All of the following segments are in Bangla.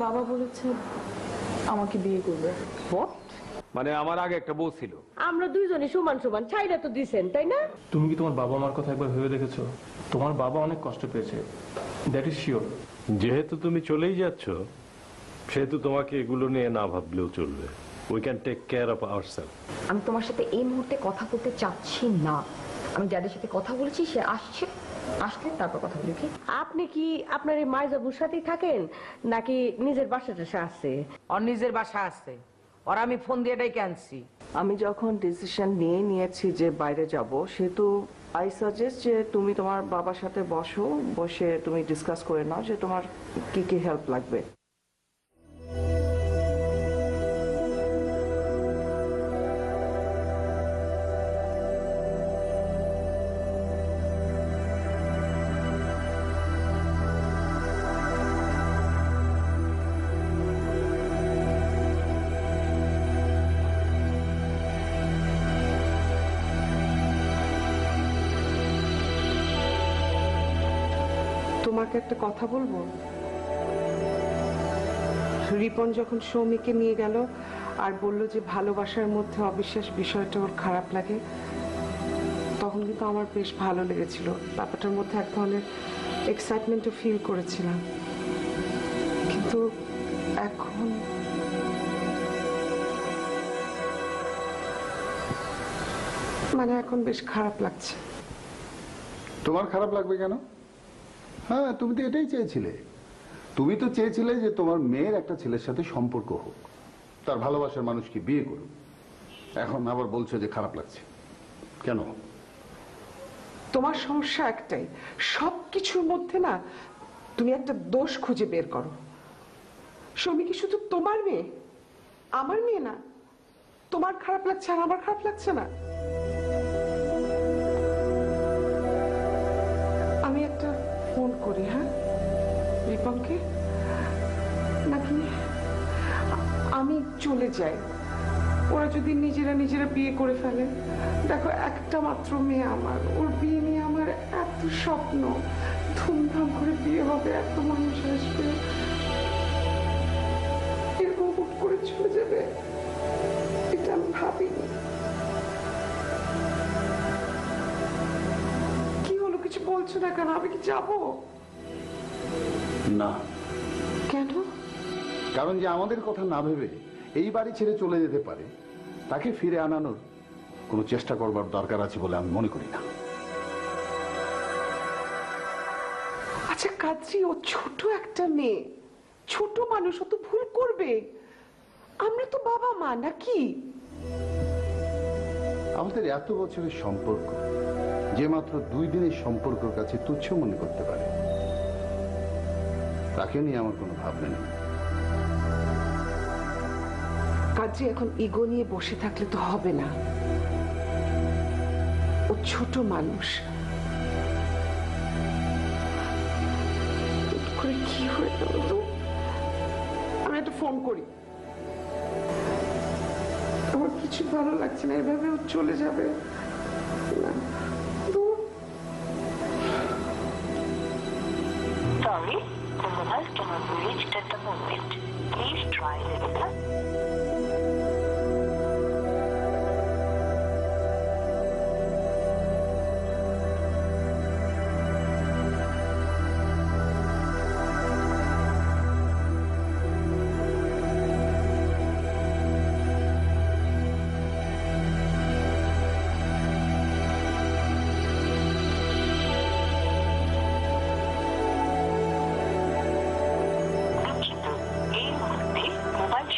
বাবা বলেছে আমাকে বিয়ে করবে। মানে আমার আগে একটা বউ ছিল, আমরা দুইজনে সমান সমান, ছাইরা তো দিছেন, তাই না? তুমি কি তোমার বাবা মার কথা একবার ভেবে দেখেছো? তোমার বাবা অনেক কষ্ট পেয়েছে, দ্যাট ইজ শিওর। যেহেতু তুমি চলেই যাচ্ছ, সেহেতু তোমাকে এগুলো নিয়ে না ভাবলেও চলবে। We can take care of ourselves. আমি তোমার সাথে এই মুহূর্তে কথা বলতে চাচ্ছি না। আমি যাদের সাথে কথা বলেছি সে আসছে, আসলে তারপর কথা বলি। কি আপনি কি আপনার এই মাইজাবুর সাথেই থাকেন নাকি নিজের বাসাটা আছে? ওর নিজের বাসা আছে, ওর আমি ফোন দিয়ে ডেকে আনছি। আমি যখন ডিসিশন নিয়েছি যে বাইরে যাব, সেহেতু আই সাজেস্ট যে তুমি তোমার বাবার সাথে বসে তুমি ডিসকাস করে নাও যে তোমার কি কি হেল্প লাগবে। তোমাকে একটা কথা বলবো। রিপন যখন সৌমিকে নিয়ে গেল আর বলল যে ভালোবাসার মধ্যে অবিশ্বাস বিষয়টা ওর খারাপ লাগে, তখন কিন্তু আমার বেশ ভালো লেগেছিল। ব্যাপারটার মধ্যে এক ধরনের এক্সাইটমেন্টও ফিল করেছিলাম, কিন্তু এখন এখন বেশ খারাপ লাগছে। তোমার খারাপ লাগবে কেন? হ্যাঁ, তুমি তো এটাই চেয়েছিলে। তুমি তো চেয়েছিলে যে তোমার মেয়ের একটা ছেলের সাথে সম্পর্ক হোক, তার ভালোবাসার মানুষকে বিয়ে করুক। এখন আবার বলছো যে খারাপ লাগছে কেন? তোমার সমস্যা একটাই, সবকিছুর মধ্যে না তুমি একটা দোষ খুঁজে বের করো। সৌমি কি শুধু তোমার মেয়ে, আমার মেয়ে না? তোমার খারাপ লাগছে আর আমার খারাপ লাগছে না? আমি একটা ফোন করি, হ্যাঁ, রিপনকে, নাকি আমি চলে যাই? ওরা যদি নিজেরা বিয়ে করে ফেলে। দেখো, একটা মাত্র মেয়ে আমার, ওর বিয়ে নিয়ে আমার এত স্বপ্ন, ধুমধাম করে বিয়ে হবে, এত মানুষ আসবে, এরকম হুট করে চলে যাবে এটা আমি ভাবিনি। কি হলো, কিছু বলছো না কেন? আমি কি যাবো? না। কেন? কারণ যে আমাদের কথা না ভেবে এই বাড়ি ছেড়ে চলে যেতে পারে, তাকে ফিরে আনানোর কোনো চেষ্টা করবার দরকার আছে বলে আমি মনে করি না। আচ্ছা কাদ্রি, ও ছোট একটা মেয়ে, ছোট মানুষ, ও তো ভুল করবে। আমরা তো বাবা মা নাকি? আমাদের এত বছরের সম্পর্ক যে মাত্র 2 দিনের সম্পর্কের কাছে তুচ্ছ মনে করতে পারে, তাকে নিয়ে আমার কোনো ভাবনা নেই। কাজে এখন ইগো নিয়ে বসে থাকলে তো হবে না। ও ছোট মানুষ। করে কি হয়ে গেল তো? আমি একটা ফোন করি। আমার কিছু ভালো লাগছে না, এভাবে ও চলে যাবে না। Sorry, the mobile cannot be reached at the moment. Please try later.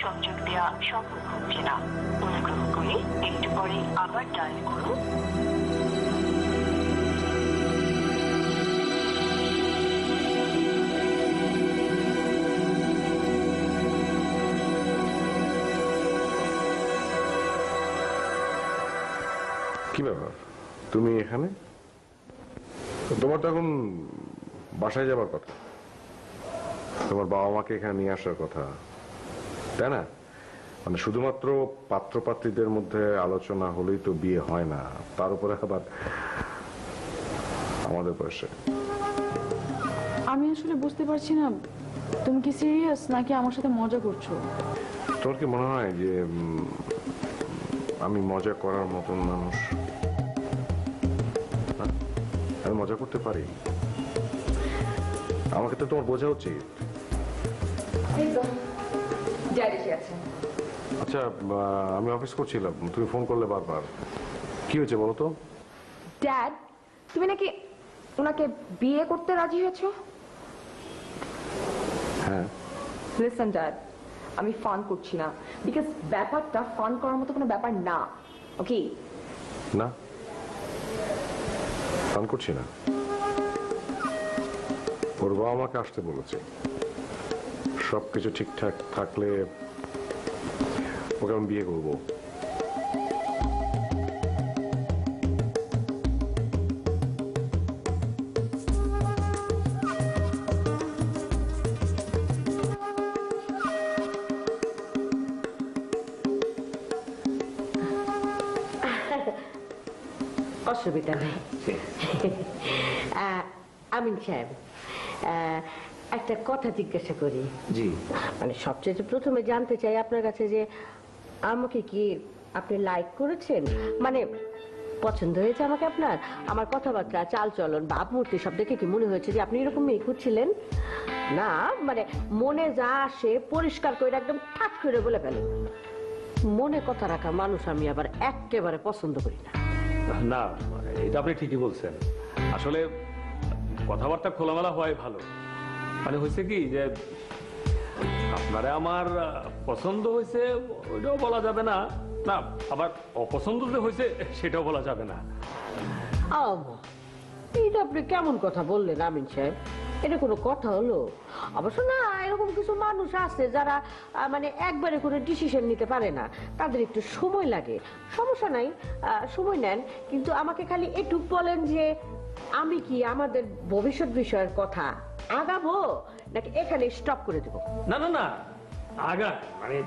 সংযোগ দেওয়া সম্ভব হচ্ছে না। অনুগ্রহ করে একটু পরে আবার ডায়াল করুন। কি ব্যাপার, তুমি এখানে? তোমার তো এখন বাসায় যাবার কথা, তোমার বাবা মাকে এখানে নিয়ে আসার কথা, তাই না? মানে শুধুমাত্র পাত্রপাত্রীদের মধ্যে আলোচনা হলেই তো বিয়ে হয় না, তার উপরে আবার আমাদের বয়সে। আমি আসলে বুঝতে পারছি না তুমি কি সিরিয়াস নাকি আমার সাথে মজা করছো। তোর কি মনে হয় যে আমি মজা করার মতন মানুষ? হ্যাঁ? আমি মজা করতে পারি? আমাকে তো তোমার বোঝা উচিত। এই তো ড্যাড এসে আছে। আচ্ছা, আমি অফিস করছিলাম, তুমি ফোন করলে বারবার। কি হয়েছে বলো তো? ড্যাড, তুমি নাকি ওনাকে বিয়ে করতে রাজি হয়েছো? হ্যাঁ। লিসেন ড্যাড, আমি ফান করছি না, বিকজ ব্যাপারটা ফান করার মতো কোনো ব্যাপার না। ওকে? না, ফান করছি না। ওর বাবা আমাকে আসতে বলেছে, সবকিছু ঠিকঠাক থাকলে ওকে আমি বিয়ে করবো। অসুবিধা নেই। আমিন সাহেব, একটা কথা জিজ্ঞাসা করি। জি। মানে সবচেয়ে প্রথমে জানতে চাই আপনার কাছে যে আমাকে কি আপনি লাইক করেছেন, মানে পছন্দ হয়েছে আমাকে আপনার? আমার কথাবার্তা, চাল চলন, ভাবমূর্তি সব দেখে কি মনে হয়েছে যে আপনি এরকম মেয়ে খুঁজছিলেন? না মানে মনে যা আসে পরিষ্কার করে একদম ঠাট করে বলে ফেলেন। মনে কথা রাখা মানুষ আমি আবার একেবারে পছন্দ করি না। না, এটা আপনি ঠিকই বলছেন। আসলে কথাবার্তা খোলামেলা হয় ভালো। মানে হয়েছে কি যে আপনারা আমার পছন্দ হয়েছে ওইটাও বলা যাবে না, না আবার অপছন্দ যে হয়েছে সেটাও বলা যাবে না। এইটা আপনি কেমন কথা বললেন আমিন সাহেব? এটা কোনো কথা হলো? অবশ্য না, এরকম কিছু মানুষ আছে যারা মানে একবারে কোনো ডিসিশন নিতে পারে না, তাদের একটু সময় লাগে। সমস্যা নাই, সময় নেন, কিন্তু আমাকে খালি একটু বলেন যে আমি কি আমাদের ভবিষ্যৎ বিষয়ের কথা আগাবো নাকি এখানে স্টপ করে দেবো? না না না, আগা মানে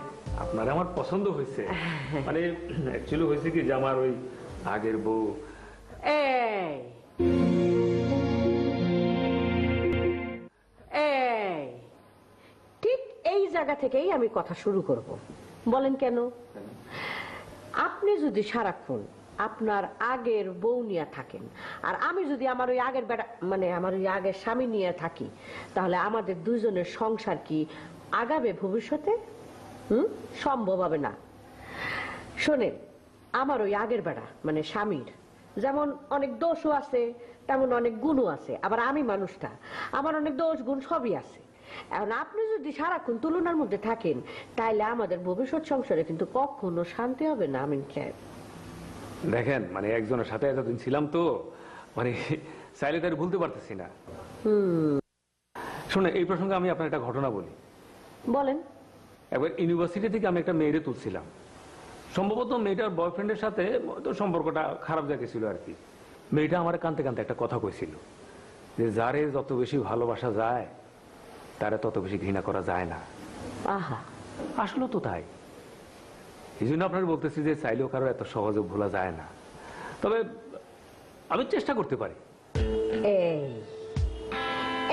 আপনার আমার পছন্দ হয়েছে। মানে অ্যাকচুয়ালি হয়েছে কি যে আমার ওই আগের বউ। ঠিক এই জায়গা থেকেই আমি কথা শুরু করব। বলেন কেন? আপনি যদি সারাক্ষণ আপনার আগের বউ নিয়ে থাকেন আর আমি যদি আমার ওই আগের বেটা মানে আমার ওই আগের স্বামী নিয়ে থাকি, তাহলে আমাদের দুজনের সংসার কি আগাবে ভবিষ্যতে? সম্ভব হবে না। শোনেন, আমার ওই আগের বেটা মানে স্বামীর যেমন অনেক দোষও আছে, তেমন অনেক গুণও আছে। আবার আমি মানুষটা, আমার অনেক দোষ গুণ সবই আছে। এখন আপনি যদি সারাক্ষণ তুলনার মধ্যে থাকেন, তাইলে আমাদের ভবিষ্যৎ সংসারে কিন্তু কখনো শান্তি হবে না আমিন সাহেব। দেখেন, মানে একজনের সাথে এতদিন ছিলাম তো মানে চাইলে তার ভুলতে পারতেছি না। শুনে এই প্রসঙ্গে আমি আপনার একটা ঘটনা বলি। বলেন। একবার ইউনিভার্সিটি থেকে আমি একটা মেয়েরে তুলছিলাম। সম্ভবত মেয়েটার বয়ফ্রেন্ডের সাথে তো সম্পর্কটা খারাপ দেখেছিল আর কি। মেয়েটা আমার কানতে কানতে একটা কথা কইছিল যে যারে যত বেশি ভালোবাসা যায় তারে তত বেশি ঘৃণা করা যায় না। আহা, আসলে তো তাই। এই জন্য আপনার বলতেছি যে চাইলেও কারো এত সহজে ভোলা যায় না, তবে আমি চেষ্টা করতে পারি।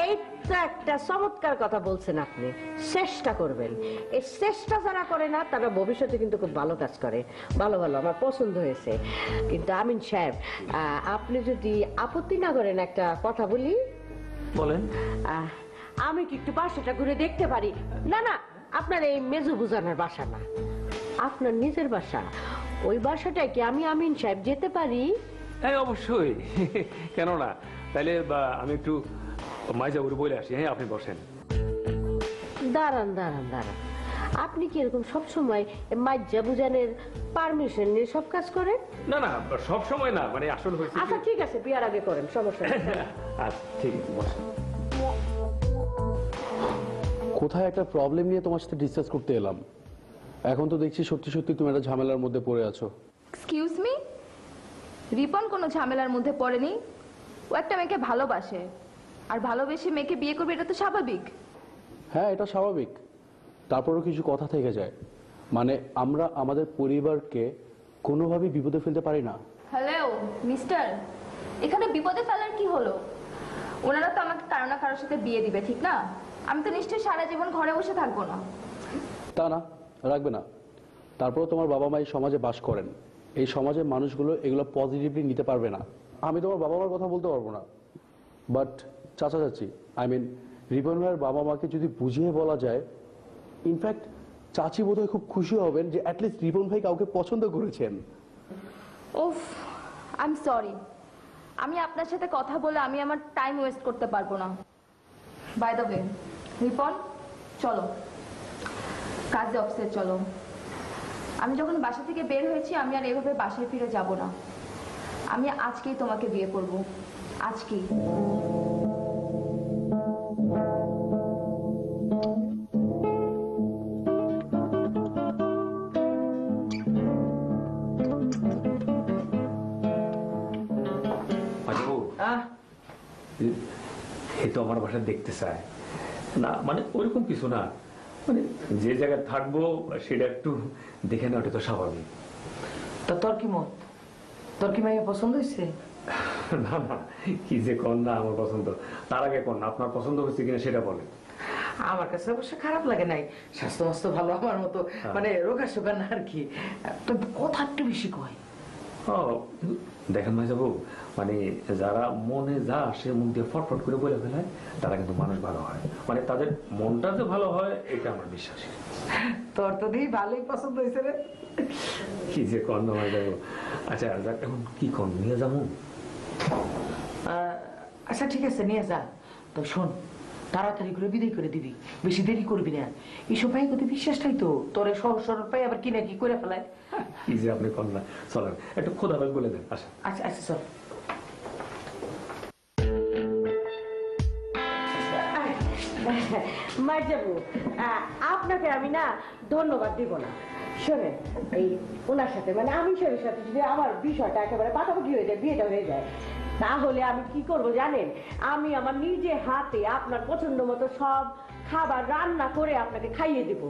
এইটা একটা চমৎকার কথা বলছেন আপনি, চেষ্টা করবেন। এই চেষ্টা যারা করে না তারা ভবিষ্যতে কিন্তু খুব ভালো কাজ করে। ভালো ভালো, আমার পছন্দ হয়েছে। কিন্তু আমিন সাহেব, আপনি যদি আপত্তি না করেন একটা কথা বলি। বলেন। আমি কি একটু বাসাটা ঘুরে দেখতে পারি? না না, আপনার এই মেজু বুঝানোর বাসা না, আপনার নিজের বাসা। ওই বাসাটায় কি আমি আমিন সাহেব যেতে পারি? হ্যাঁ অবশ্যই, কেন না। তাইলে আমি একটু মাইজাবুরে বলে আসি। হ্যাঁ আপনি বসেন। দাঁড়ান দাঁড়ান দাঁড়ান, আপনি কি এরকম সবসময় মাইজা বুঝানের পারমিশন নিয়ে সব কাজ করেন? না না, সব সময় না, মানে আসল হয়েছে। আচ্ছা ঠিক আছে, বিয়ার আগে করেন, সমস্যা নেই। আচ্ছা ঠিক আছে, বসেন। কোথায় একটা প্রবলেম নিয়ে তোমার সাথে ডিসকাস করতে এলাম। এখন তো দেখছি সত্যি সত্যি তুমি একটা ঝামেলার মধ্যে পড়ে আছো। এক্সকিউজ মি, রিপন কোনো ঝামেলার মধ্যে পড়েনি। ও একটা মেয়েকে ভালোবাসে, আর ভালোবেসে মেয়েকে বিয়ে করবে, এটা তো স্বাভাবিক। হ্যাঁ, এটা স্বাভাবিক। তারপরও কিছু কথা থেকে যায়। মানে আমরা আমাদের পরিবারকে কোনোভাবেই বিপদে ফেলতে পারি না। হ্যালো মিস্টার, এখানে বিপদে ফেলার কি হলো? ওনারা তো আমাকে কারো না কারোর সাথে বিয়ে দিবে, ঠিক না? আমি তো নিশ্চয়ই সারা জীবন ঘরে বসে থাকবো না। তা না, রাখবে না। তারপরেও তোমার বাবা মা এই সমাজে বাস করেন, এই সমাজের মানুষগুলো এগুলো পজিটিভলি নিতে পারবে না। আমি তোমার বাবা মার কথা বলতে পারবো না, বাট চাচা চাচি আই মিন রিপন ভাইয়ের বাবা মাকে যদি বুঝিয়ে বলা যায়, ইনফ্যাক্ট চাচি বোধহয় খুব খুশি হবেন যে অ্যাটলিস্ট রিপন ভাই কাউকে পছন্দ করেছেন। উফ, আই এম সরি, আমি আপনার সাথে কথা বলে আমি আমার টাইম ওয়েস্ট করতে পারবো না। বাই দ্য ওয়ে, রিপন চলো কাজে অফিসে চলো। আমি যখন বাসা থেকে বের হয়েছি আমি আর এভাবে বাসায় ফিরে যাব না। আমি আজকেই তোমাকে বিয়ে করব, আজকেই। এ তো আমার বাসা দেখতে চায় না, মানে ওইরকম কিছু না, মানে যে জায়গায় থাকবো সেটা একটু দেখে নেওয়াটা তো স্বাভাবিক। তা তোর কি মত? তোর কি মাইয়া পছন্দ হয়েছে? না না, কি যে কন্যা আমার পছন্দ, তার আগে কন্যা আপনার পছন্দ হচ্ছে কিনা সেটা বলে। আমার কাছে অবশ্য খারাপ লাগে নাই, স্বাস্থ্য মাস্ত ভালো আমার মতো, মানে রোগা সোগা না আর কি। তবে কথা একটু বেশি কয়। ও দেখেন ভাই যাবো, মানে যারা মনে যা সে মুখ দিয়ে ফটফট করে বলে ফেলায় তারা কিন্তু মানুষ ভালো হয়, মানে তাদের মনটা যে ভালো হয় এটা আমার বিশ্বাস। তোর তো দিয়ে ভালোই পছন্দ হয়েছে রে। কি যে কন্যা ভাই যাবো। আচ্ছা যাক, এখন কি কন নিয়ে যাবো? আচ্ছা ঠিক আছে, নিয়ে যা। তো শোন, তাড়াতাড়ি করে বিদায় করে দিবি, বেশি দেরি করবি না। এইসব ভাই কত বিশ্বাসটাই তো তোর সহজ সরল পাই আবার কি না কি করে ফেলায়। কি যে আপনি কন্যা, চলেন একটু খোদা ভাই বলে দেন। আচ্ছা আচ্ছা আচ্ছা চল। মার্জাবু, আপনাকে আমি না ধন্যবাদ দিব না। শোনেন, এই ওনার সাথে মানে আমিষের সাথে যদি আমার বিষয়টা একেবারে পাকাপাকি হয়ে যায়, বিয়েটা হয়ে যায়, তাহলে আমি কি করব জানেন? আমি আমার নিজে হাতে আপনার পছন্দ মতো সব খাবার রান্না করে আপনাকে খাইয়ে দেব।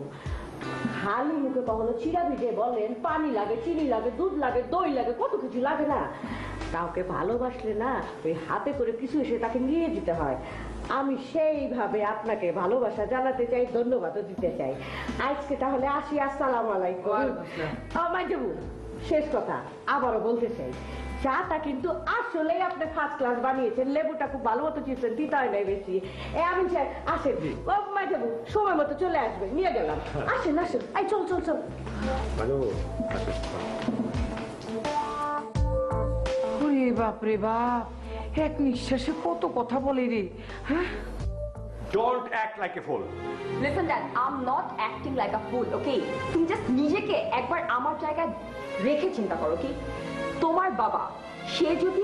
খালি মুখে কখনো চিরা ভিজে বলেন, পানি লাগে, চিনি লাগে, দুধ লাগে, দই লাগে, কত কিছু লাগে না? কাউকে ভালোবাসলে না ওই হাতে করে কিছু এসে তাকে নিয়ে যেতে হয়। আমি সেইভাবে আপনাকে ভালোবাসা জানাতে চাই, ধন্যবাদও দিতে চাই। আজকে তাহলে আসি, আসসালামু আলাইকুম। মাইজাবু, শেষ কথা আবারও বলতে চাই, চাটা কিন্তু আসলেই আপনি ফার্স্ট ক্লাস বানিয়েছেন, লেবুটা খুব ভালো মতো চিনছেন, দিতে হয় নাই বেশি। আমি চাই আসেন, ও মাইজাবু সময় মতো চলে আসবে, নিয়ে গেলাম। আসেন আসেন, এই চল চল চল। ওরে বাপ রে বাপ, এক নিঃশ্বাসে কত কথা বলে রে। হ্যাঁ, don't act like a fool. Listen that, I am not acting like a fool, okay? তুমি জাস্ট নিজেকে একবার আমার জায়গায় রেখে চিন্তা করো কি? তোমার বাবা সে যদি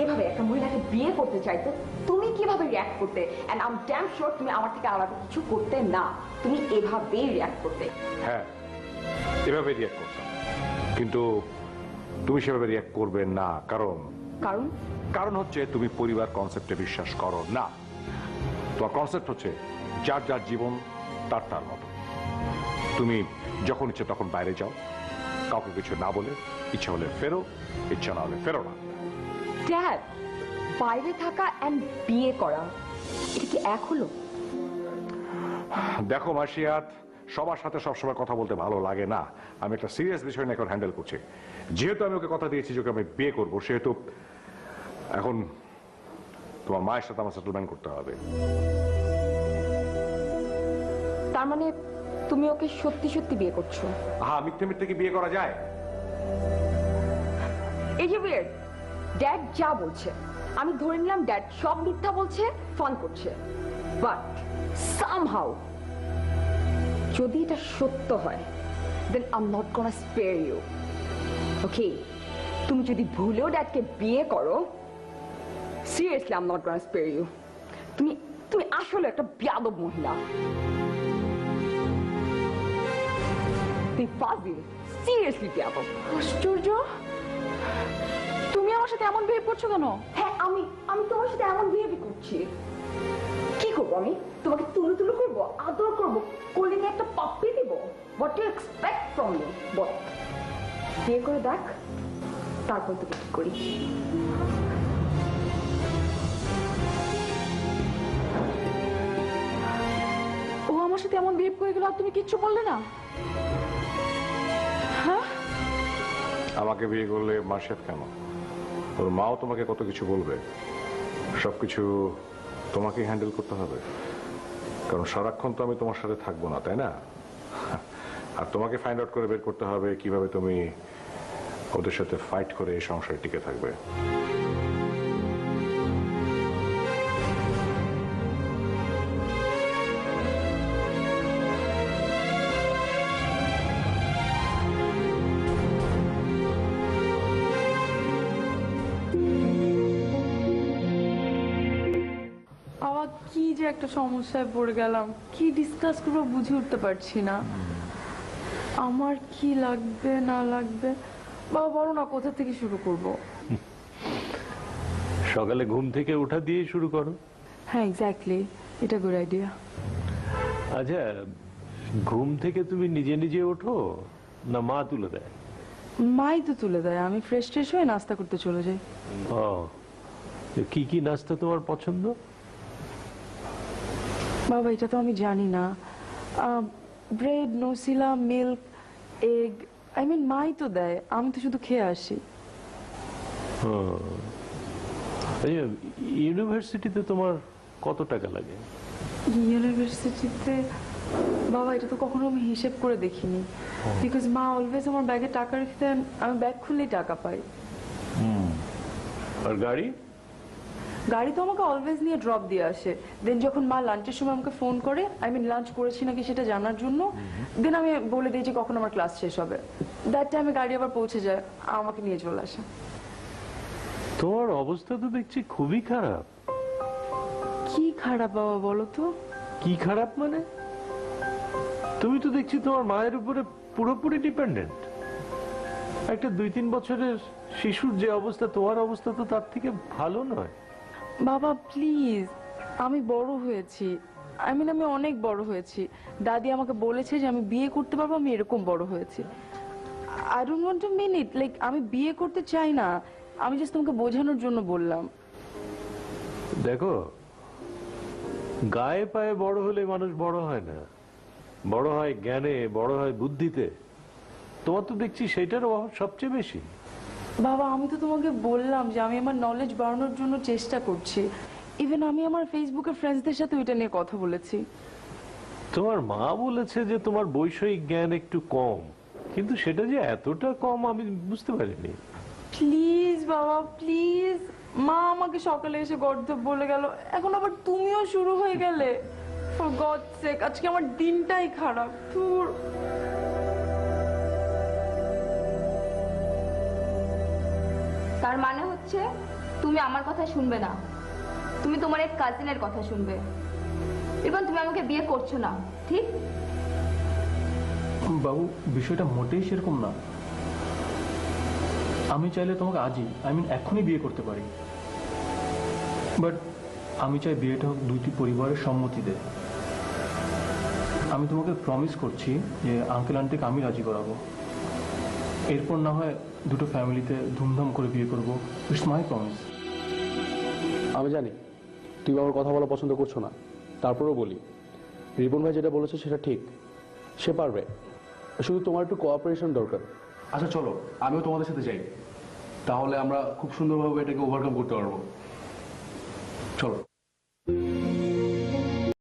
এভাবে একটা মহিলাকে বিয়ে করতে চাইতো, তুমি কিভাবে রিঅ্যাক্ট করতে? And I am damn sure তুমি আমার থেকে আলাদা কিছু করতে না, তুমি এভাবেই রিঅ্যাক্ট করতে। হ্যাঁ, এভাবে রিঅ্যাক্ট করতাম, কিন্তু তুমি সেভাবে রিঅ্যাক্ট করবে না। কারণ কারণ কারণ হচ্ছে তুমি পরিবার কনসেপ্টে বিশ্বাস করো না। তোমার কনসেপ্ট হচ্ছে যার যার জীবন তার তার মতো। তুমি যখন ইচ্ছে তখন বাইরে যাও, কাউকে কিছু না বলে, ইচ্ছা হলে ফেরো, ইচ্ছা না হলে ফেরো না। ড্যাড, বাইরে থাকা এন্ড বিয়ে করা এটা কি এক হলো? দেখো মাসিয়াত, সবার সাথে সবসময় কথা বলতে ভালো লাগে না। আমি একটা সিরিয়াস বিষয় নিয়ে এখন হ্যান্ডেল করছি। যেহেতু আমি ওকে কথা দিয়েছি যে ওকে আমি বিয়ে করবো, সেহেতু এখন তোমার মায়ের সাথে আমার সেটেলমেন্ট করতে হবে। তার মানে তুমি ওকে সত্যি সত্যি বিয়ে করছো? হ্যাঁ, মিথ্যে মিথ্যে কি বিয়ে করা যায়? এই যে উইয়ার্ড, ড্যাড যা বলছে আমি ধরে নিলাম ড্যাড সব মিথ্যা বলছে, ফান করছে। বাট সামহাউ যদি এটা সত্য হয়, then I am not gonna spare you, okay? তুমি যদি ভুলেও ড্যাডকে বিয়ে করো, seriously I am not gonna spare you. তুমি তুমি আসলে একটা বেয়াদব মহিলা। তুই ফাজিল, সিরিয়াসলি বেয়াদব। আশ্চর্য, তুমি আমার সাথে এমন বিহেভ করছো কেন? হ্যাঁ, আমি তোমার সাথে এমন বিহেভ করছি। কি করবো আমি? তোমাকে তুলু তুলু করবো, আদর করবো, কোলে নিয়ে একটা পাপ্পি দিব? What do expect from me? বল, বিয়ে করে দেখ, তারপর তোকে কি করি। তোমার সাথে এমন বিহেভ করে গেল আর তুমি কিচ্ছু বললে না? হ্যাঁ, আমাকে বিয়ে করলে মার্শাদ কেন, ওর মাও তোমাকে কত কিছু বলবে, সবকিছু তোমাকে হ্যান্ডেল করতে হবে, কারণ সারাক্ষণ তো আমি তোমার সাথে থাকবো না, তাই না? আর তোমাকে ফাইন্ড আউট করে বের করতে হবে কিভাবে তুমি ওদের সাথে ফাইট করে এই সংসারে টিকে থাকবে। আবার কি যে একটা সমস্যায় পড়ে গেলাম, কি ডিসকাস করবো বুঝে উঠতে পারছি না। আমার কি লাগবে না লাগবে, বাবা বলো না কোথা থেকে শুরু করব? সকালে ঘুম থেকে ওঠা দিয়ে শুরু করো। হ্যাঁ এক্স্যাক্টলি, এটা গুড আইডিয়া। আচ্ছা, ঘুম থেকে তুমি নিজে নিজে ওঠো না মা তুলে দেয়? মাই তো তুলে দেয়, আমি ফ্রেশ ট্রেশ হয়ে নাস্তা করতে চলে যাই। ও, কি কি নাস্তা তোমার পছন্দ? বাবা এটা তো আমি জানি না। Bread, Nocilla, milk, egg, I mean my তো দেয়, আমি তো শুধু খেয়ে আসি। ইউনিভার্সিটিতে তোমার কত টাকা লাগে? ইউনিভার্সিটিতে বাবা এটা তো কখনো আমি হিসেব করে দেখিনি, বিকজ মা অলওয়েজ আমার ব্যাগে টাকা রেখে দেন, আমি ব্যাগ খুললেই টাকা পাই। আর গাড়ি? গাড়ি তো আমাকে অলওয়েজ নিয়ে ড্রপ দিয়ে আসে, দেন যখন মা লাঞ্চের সময় আমাকে ফোন করে, আই মিন লাঞ্চ করেছি নাকি সেটা জানার জন্য, দেন আমি বলে দিই যে কখন আমার ক্লাস শেষ হবে, দ্যাট টাইমে গাড়ি আবার পৌঁছে যায়, আমাকে নিয়ে চলে আসে। তোমার অবস্থা তো দেখছি খুবই খারাপ। কি খারাপ বাবা বলো তো? কি খারাপ মানে? তুমি তো দেখছি তোমার মায়ের উপরে পুরোপুরি ডিপেন্ডেন্ট। একটা 2-3 বছরের শিশুর যে অবস্থা, তোমার অবস্থা তো তার থেকে ভালো নয়। বাবা প্লিজ, আমি বড় হয়েছি, আই মিন আমি অনেক বড় হয়েছি। দাদি আমাকে বলেছে যে আমি বিয়ে করতে পারবো, আমি এরকম বড় হয়েছি। I don't want to mean it, like আমি বিয়ে করতে চাই না, আমি জাস্ট তোমাকে বোঝানোর জন্য বললাম। দেখো, গায়ে পায়ে বড় হলে মানুষ বড় হয় না, বড় হয় জ্ঞানে, বড় হয় বুদ্ধিতে। তোমার তো দেখছি সেটার অভাব সবচেয়ে বেশি। বাবা আমি তো তোমাকে বললাম যে আমি আমার নলেজ বাড়ানোর জন্য চেষ্টা করছি, ইভেন আমি আমার ফেসবুকের ফ্রেন্ডসদের সাথে ওইটা নিয়ে কথা বলেছি। তোমার মা বলেছে যে তোমার বৈষয়িক জ্ঞান একটু কম, কিন্তু সেটা যে এতটা কম আমি বুঝতে পারিনি। প্লিজ বাবা প্লিজ, মা আমাকে সকালে এসে গর্ধব বলে গেল, এখন আবার তুমিও শুরু হয়ে গেলে। ফর গড সেক, আজকে আমার দিনটাই খারাপ। ধুর। তার মানে হচ্ছে তুমি আমার কথা শুনবে না, তুমি তোমার এক কাজিনের কথা শুনবে, এবং তুমি আমাকে বিয়ে করছো না, ঠিক? বাবু বিষয়টা মোটেই সেরকম না। আমি চাইলে তোমাকে আজই, আই মিন এখনই বিয়ে করতে পারি, বাট আমি চাই বিয়েটা হোক দুইটি পরিবারের সম্মতিতে। আমি তোমাকে প্রমিস করছি যে আঙ্কেল আন্টিকে আমি রাজি করাবো, এরপর না হয় দুটো ফ্যামিলিতে ধুমধাম করে বিয়ে করবো। It's my promise. আমি জানি তুমি আমার কথা বলা পছন্দ করছো না, তারপরেও বলি, রিপন ভাই যেটা বলেছে সেটা ঠিক, সে পারবে, শুধু তোমার একটু কোঅপারেশন দরকার। আচ্ছা চলো আমিও তোমাদের সাথে যাই, তাহলে আমরা খুব সুন্দরভাবে এটাকে ওভারকাম করতে পারবো। চলো।